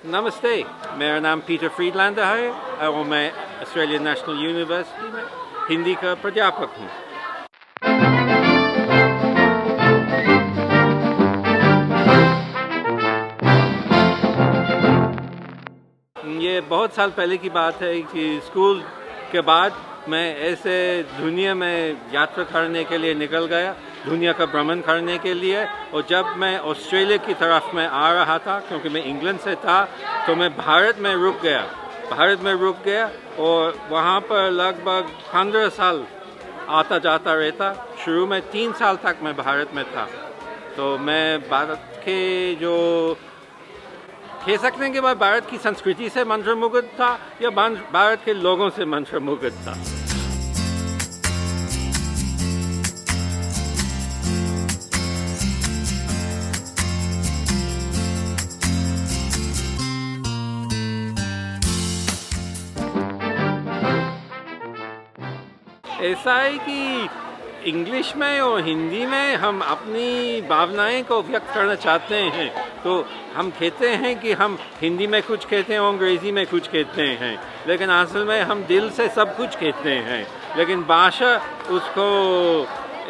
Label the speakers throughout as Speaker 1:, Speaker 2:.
Speaker 1: नमस्ते, मेरा नाम पीटर फ्रीडलैंडर है और मैं ऑस्ट्रेलियन नेशनल यूनिवर्सिटी में हिंदी का प्राध्यापक हूँ। ये बहुत साल पहले की बात है कि स्कूल के बाद मैं ऐसे दुनिया में यात्रा करने के लिए निकल गया, दुनिया का भ्रमण करने के लिए। और जब मैं ऑस्ट्रेलिया की तरफ में आ रहा था, क्योंकि मैं इंग्लैंड से था, तो मैं भारत में रुक गया और वहाँ पर लगभग 15 साल आता जाता रहता। शुरू में 3 साल तक मैं भारत में था। तो मैं भारत के जो कह सकते हैं कि मैं भारत की संस्कृति से मंत्रमुग्ध था या भारत के लोगों से मंत्रमुग्ध था। ऐसा है कि इंग्लिश में और हिंदी में हम अपनी भावनाएं को व्यक्त करना चाहते हैं, तो हम कहते हैं कि हम हिंदी में कुछ कहते हैं और अंग्रेज़ी में कुछ कहते हैं, लेकिन असल में हम दिल से सब कुछ कहते हैं। लेकिन भाषा उसको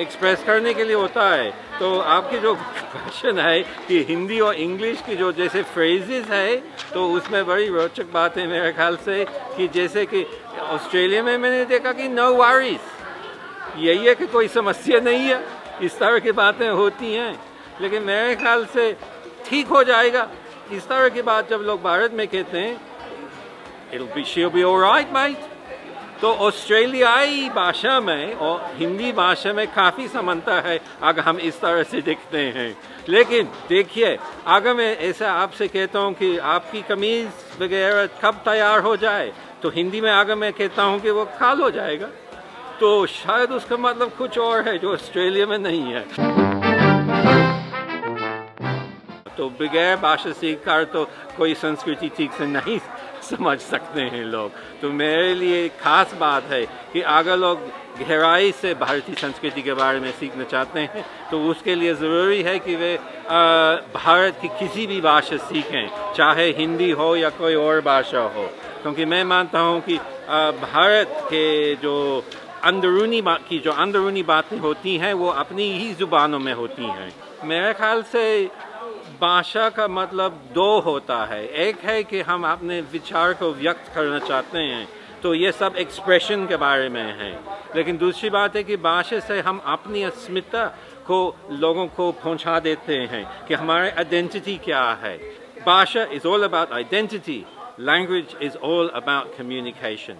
Speaker 1: एक्सप्रेस करने के लिए होता है। तो आपकी जो क्वेश्चन है कि हिंदी और इंग्लिश की जो जैसे फ्रेजेस है, तो उसमें बड़ी रोचक बात है मेरे ख्याल से कि जैसे कि ऑस्ट्रेलिया में मैंने देखा कि नो वरीज, यही है कि कोई समस्या नहीं है, इस तरह की बातें होती हैं। लेकिन मेरे ख्याल से ठीक हो जाएगा। इस तरह की बात जब लोग भारत में कहते हैं she'll be all right mate, तो ऑस्ट्रेलियाई भाषा में और हिंदी भाषा में काफ़ी समानता है अगर हम इस तरह से दिखते हैं। लेकिन देखिए, अगर मैं ऐसा आपसे कहता हूँ कि आपकी कमीज़ वगैरह कब तैयार हो जाए, तो हिंदी में अगर मैं कहता हूँ कि वो कल हो जाएगा, तो शायद उसका मतलब कुछ और है जो ऑस्ट्रेलिया में नहीं है। तो बगैर भाषा सीखकर तो कोई संस्कृति ठीक से नहीं समझ सकते हैं लोग। तो मेरे लिए खास बात है कि अगर लोग गहराई से भारतीय संस्कृति के बारे में सीखना चाहते हैं, तो उसके लिए ज़रूरी है कि वे भारत की किसी भी भाषा सीखें, चाहे हिंदी हो या कोई और भाषा हो। क्योंकि मैं मानता हूँ कि भारत के जो अंदरूनी बातें होती हैं, वो अपनी ही ज़ुबानों में होती हैं। मेरे ख्याल से भाषा का मतलब 2 होता है। एक है कि हम अपने विचार को व्यक्त करना चाहते हैं, तो ये सब एक्सप्रेशन के बारे में है। लेकिन दूसरी बात है कि भाषा से हम अपनी अस्मिता को लोगों को पहुंचा देते हैं कि हमारी आइडेंटिटी क्या है। भाषा is all about identity, language is all about communication.